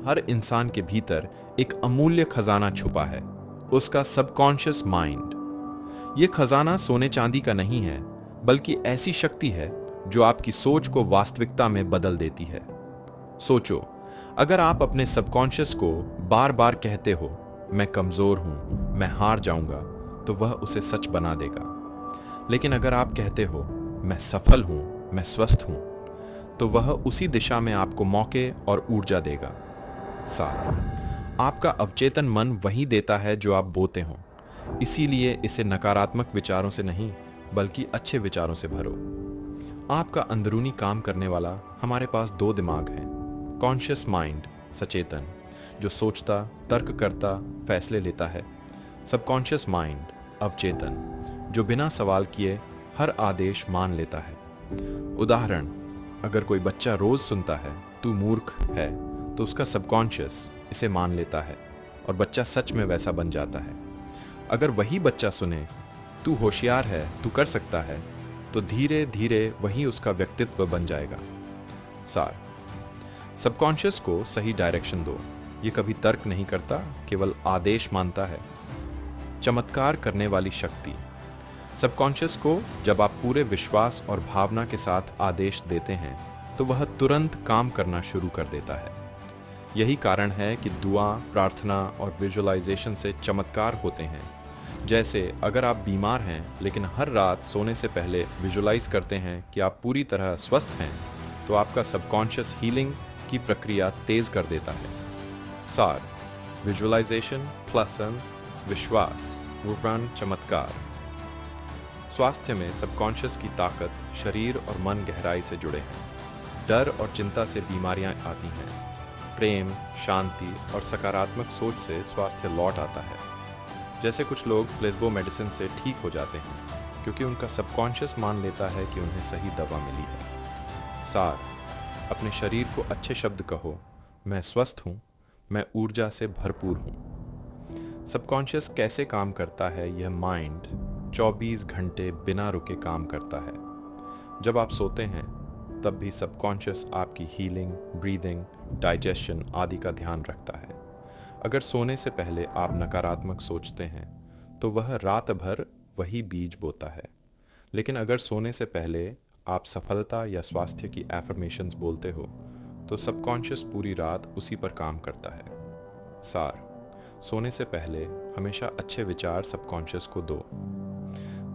हर इंसान के भीतर एक अमूल्य खजाना छुपा है, उसका सबकॉन्शियस माइंड। ये खजाना सोने चांदी का नहीं है, बल्कि ऐसी शक्ति है जो आपकी सोच को वास्तविकता में बदल देती है। सोचो, अगर आप अपने सबकॉन्शियस को बार बार कहते हो, मैं कमजोर हूं, मैं हार जाऊंगा, तो वह उसे सच बना देगा। लेकिन अगर आप कहते हो, मैं सफल हूं, मैं स्वस्थ हूं, तो वह उसी दिशा में आपको मौके और ऊर्जा देगा। सार, आपका अवचेतन मन वही देता है जो आप बोते हो। इसीलिए इसे नकारात्मक विचारों से नहीं, बल्कि अच्छे विचारों से भरो। आपका अंदरूनी काम करने वाला हमारे पास दो दिमाग हैं। कॉन्शियस माइंड, सचेतन, जो सोचता, तर्क करता, फैसले लेता है। सबकॉन्शियस माइंड, अवचेतन, जो बिना सवाल किए हर आदेश मान लेता है। उदाहरण, अगर कोई बच्चा रोज सुनता है तू मूर्ख है, तो उसका सबकॉन्शियस इसे मान लेता है और बच्चा सच में वैसा बन जाता है। अगर वही बच्चा सुने तू होशियार है, तू कर सकता है, तो धीरे धीरे वही उसका व्यक्तित्व बन जाएगा। सार, सबकॉन्शियस को सही डायरेक्शन दो। ये कभी तर्क नहीं करता, केवल आदेश मानता है। चमत्कार करने वाली शक्ति। सबकॉन्शियस को जब आप पूरे विश्वास और भावना के साथ आदेश देते हैं, तो वह तुरंत काम करना शुरू कर देता है। यही कारण है कि दुआ, प्रार्थना और विजुअलाइजेशन से चमत्कार होते हैं। जैसे अगर आप बीमार हैं लेकिन हर रात सोने से पहले विजुअलाइज करते हैं कि आप पूरी तरह स्वस्थ हैं, तो आपका सबकॉन्शियस हीलिंग की प्रक्रिया तेज कर देता है। सार, विजुअलाइजेशन प्लस विश्वास वरन चमत्कार। स्वास्थ्य में सबकॉन्शियस की ताकत शरीर और मन गहराई से जुड़े हैं। डर और चिंता से बीमारियां आती हैं। प्रेम, शांति और सकारात्मक सोच से स्वास्थ्य लौट आता है। जैसे कुछ लोग प्लेसबो मेडिसिन से ठीक हो जाते हैं, क्योंकि उनका सबकॉन्शियस मान लेता है कि उन्हें सही दवा मिली है। सार, अपने शरीर को अच्छे शब्द कहो, मैं स्वस्थ हूँ, मैं ऊर्जा से भरपूर हूँ। सबकॉन्शियस कैसे काम करता है? यह माइंड 24 घंटे बिना रुके काम करता है। जब आप सोते हैं तब भी सबकॉन्शियस आपकी हीलिंग, ब्रीदिंग, डाइजेशन आदि का ध्यान रखता है। अगर सोने से पहले आप नकारात्मक सोचते हैं, तो वह रात भर वही बीज बोता है। लेकिन अगर सोने से पहले आप सफलता या स्वास्थ्य की एफर्मेशंस बोलते हो, तो सबकॉन्शियस पूरी रात उसी पर काम करता है। सार, सोने से पहले हमेशा अच्छे विचार सबकॉन्शियस को दो।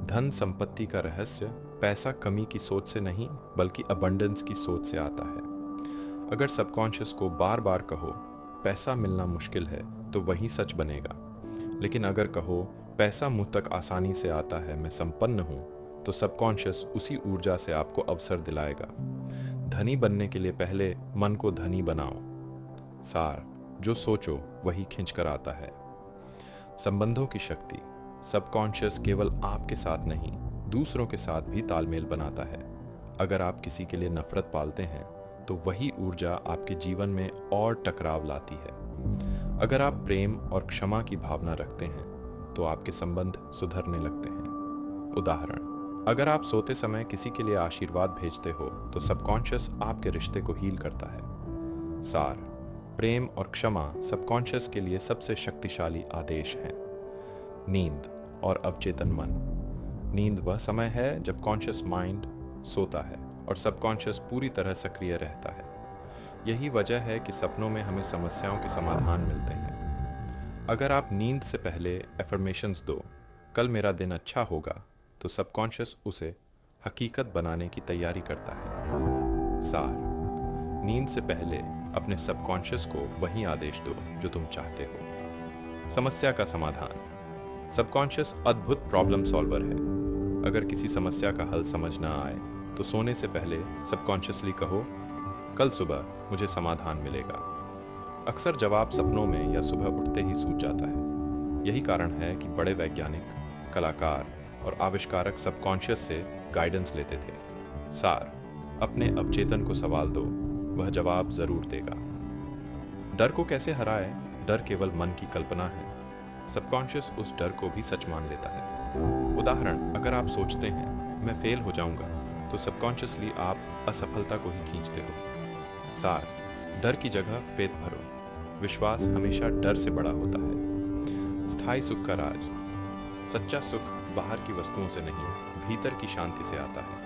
धन संपत्ति का रहस्य पैसा कमी की सोच से नहीं, बल्कि अबंडेंस की सोच से आता है। अगर सबकॉन्शियस को बार बार कहो, पैसा मिलना मुश्किल है, तो वही सच बनेगा। लेकिन अगर कहो, पैसा मुंह तक आसानी से आता है, मैं संपन्न हूं, तो सबकॉन्शियस उसी ऊर्जा से आपको अवसर दिलाएगा। धनी बनने के लिए पहले मन को धनी बनाओ। सार, जो सोचो वही खींच कर आता है। संबंधों की शक्ति। सबकॉन्शियस केवल आपके साथ नहीं, दूसरों के साथ भी तालमेल बनाता है। अगर आप किसी के लिए नफरत पालते हैं, तो वही ऊर्जा आपके जीवन में और टकराव लाती है। अगर आप प्रेम और क्षमा की भावना रखते हैं, तो आपके संबंध सुधरने लगते हैं। उदाहरण, अगर आप सोते समय किसी के लिए आशीर्वाद भेजते हो, तो सबकॉन्शियस आपके रिश्ते को हील करता है। सार, प्रेम और क्षमा सबकॉन्शियस के लिए सबसे शक्तिशाली आदेश हैं। नींद और अवचेतन मन। नींद वह समय है जब कॉन्शियस माइंड सोता है और सबकॉन्शियस पूरी तरह सक्रिय रहता है। यही वजह है कि सपनों में हमें समस्याओं के समाधान मिलते हैं। अगर आप नींद से पहले एफर्मेशंस दो, कल मेरा दिन अच्छा होगा, तो सबकॉन्शियस उसे हकीकत बनाने की तैयारी करता है। सार, नींद से पहले अपने सबकॉन्शियस को वही आदेश दो जो तुम चाहते हो। समस्या का समाधान। सबकॉन्शियस अद्भुत प्रॉब्लम सॉल्वर है। अगर किसी समस्या का हल समझ ना आए, तो सोने से पहले सबकॉन्शियसली कहो, कल सुबह मुझे समाधान मिलेगा। अक्सर जवाब सपनों में या सुबह उठते ही सूझ जाता है। यही कारण है कि बड़े वैज्ञानिक, कलाकार और आविष्कारक सबकॉन्शियस से गाइडेंस लेते थे। सार, अपने अवचेतन को सवाल दो, वह जवाब जरूर देगा। डर को कैसे हराए? डर केवल मन की कल्पना है। सबकॉन्शियस उस डर को भी सच मान लेता है। उदाहरण, अगर आप सोचते हैं मैं फेल हो जाऊंगा, तो सबकॉन्शियसली आप असफलता को ही खींचते हो। सार, डर की जगह फेथ भरो। विश्वास हमेशा डर से बड़ा होता है। स्थायी सुख का राज। सच्चा सुख बाहर की वस्तुओं से नहीं, भीतर की शांति से आता है।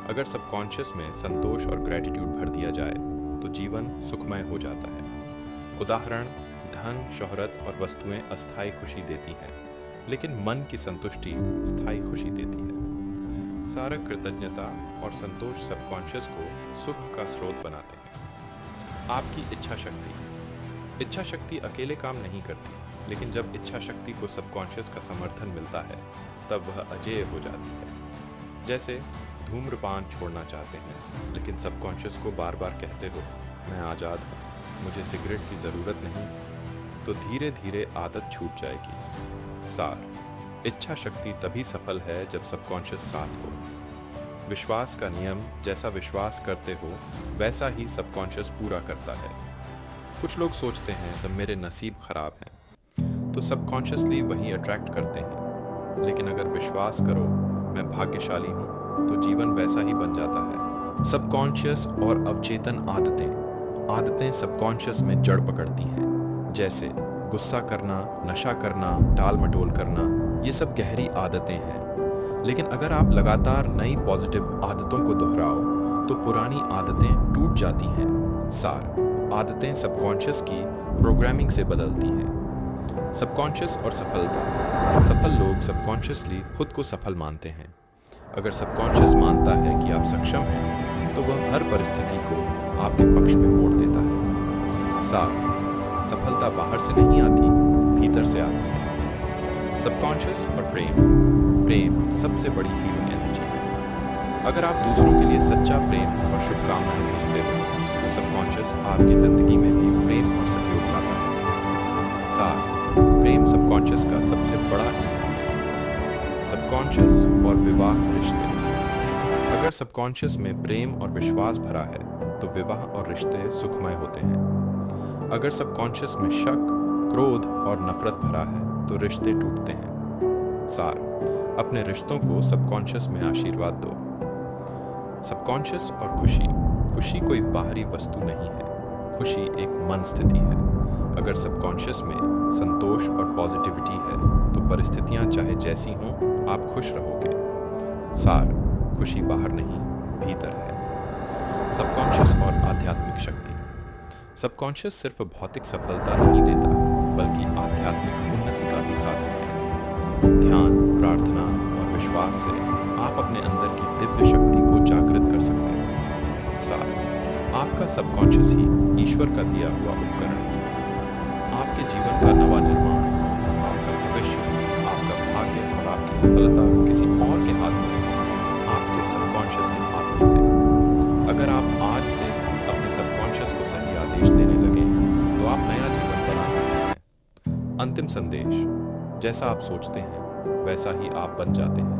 अगर सबकॉन्शियस में संतोष और ग्रेटिट्यूड भर दिया जाए तो जीवन सुखमय हो जाता है। उदाहरण, धन, शोहरत और वस्तुएं अस्थायी खुशी देती हैं, लेकिन मन की संतुष्टि स्थायी खुशी देती है। सारा कृतज्ञता और संतोष सबकॉन्शियस को सुख का स्रोत बनाते हैं। आपकी इच्छा शक्ति। इच्छा शक्ति अकेले काम नहीं करती, लेकिन जब इच्छा शक्ति को सबकॉन्शियस का समर्थन मिलता है तब वह अजेय हो जाती है। जैसे धूम्रपान छोड़ना चाहते हैं, लेकिन सबकॉन्शियस को बार बार कहते हो, मैं आज़ाद हूँ, मुझे सिगरेट की ज़रूरत नहीं, तो धीरे धीरे आदत छूट जाएगी। सार, इच्छा शक्ति तभी सफल है जब सबकॉन्शियस साथ हो। विश्वास का नियम, जैसा विश्वास करते हो वैसा ही सबकॉन्शियस पूरा करता है। कुछ लोग सोचते हैं सब मेरे नसीब खराब हैं, तो सबकॉन्शियसली वही अट्रैक्ट करते हैं। लेकिन अगर विश्वास करो मैं भाग्यशाली हूँ, तो जीवन वैसा ही बन जाता है। सबकॉन्शियस और अवचेतन आदतें सबकॉन्शियस में जड़ पकड़ती हैं। जैसे गुस्सा करना, नशा करना, टाल मटोल करना, ये सब गहरी आदतें हैं। लेकिन अगर आप लगातार नई पॉजिटिव आदतों को दोहराओ तो पुरानी आदतें टूट जाती हैं। सार, आदतें सबकॉन्शियस की प्रोग्रामिंग से बदलती हैं। सबकॉन्शियस और सफलता। सफल लोग सबकॉन्शियसली खुद को सफल मानते हैं। अगर सबकॉन्शियस मानता है कि आप सक्षम हैं, तो वह हर परिस्थिति को आपके पक्ष में मोड़ देता है। सार, सफलता बाहर से नहीं आती, भीतर से आती है। सबकॉन्शियस और प्रेम सबसे बड़ी हीलिंग एनर्जी है। अगर आप दूसरों के लिए सच्चा प्रेम और शुभकामनाएं भेजते हो तो सबकॉन्शियस आपकी जिंदगी में भी प्रेम और सहयोग लाता है। सार, प्रेम सबकॉन्शियस का सबसे बड़ा ईंधन है। सबकॉन्शियस और विवाह रिश्ते। अगर सबकॉन्शियस में प्रेम और विश्वास भरा है तो विवाह और रिश्ते सुखमय होते हैं। अगर सबकॉन्शियस में शक, क्रोध और नफरत भरा है तो रिश्ते टूटते हैं। सार, अपने रिश्तों को सबकॉन्शियस में आशीर्वाद दो। सबकॉन्शियस और खुशी कोई बाहरी वस्तु नहीं है, खुशी एक मन स्थिति है। अगर सबकॉन्शियस में संतोष और पॉजिटिविटी है तो परिस्थितियां चाहे जैसी हों आप खुश रहोगे। सार, खुशी बाहर नहीं, भीतर है। सबकॉन्शियस और आध्यात्मिक शक्ति। सबकॉन्शियस सिर्फ भौतिक सफलता नहीं देता, बल्कि आध्यात्मिक उन्नति का भी साधन है। ध्यान, प्रार्थना और विश्वास से आप अपने अंदर की दिव्य शक्ति को जागृत कर सकते हैं। सार, आपका सबकॉन्शियस ही ईश्वर का दिया हुआ उपकरण है। आपके जीवन का नवा निर्माण, आपका भविष्य, आपका भाग्य और आपकी सफलता किसी और के हाथ में नहीं, आपके सबकॉन्शियस के हाथ में है। अगर आप आज से अपने सबकॉन्शियस को सही आदेश देने लगे तो आप नया जीवन बना सकते हैं। अंतिम संदेश, जैसा आप सोचते हैं वैसा ही आप बन जाते हैं।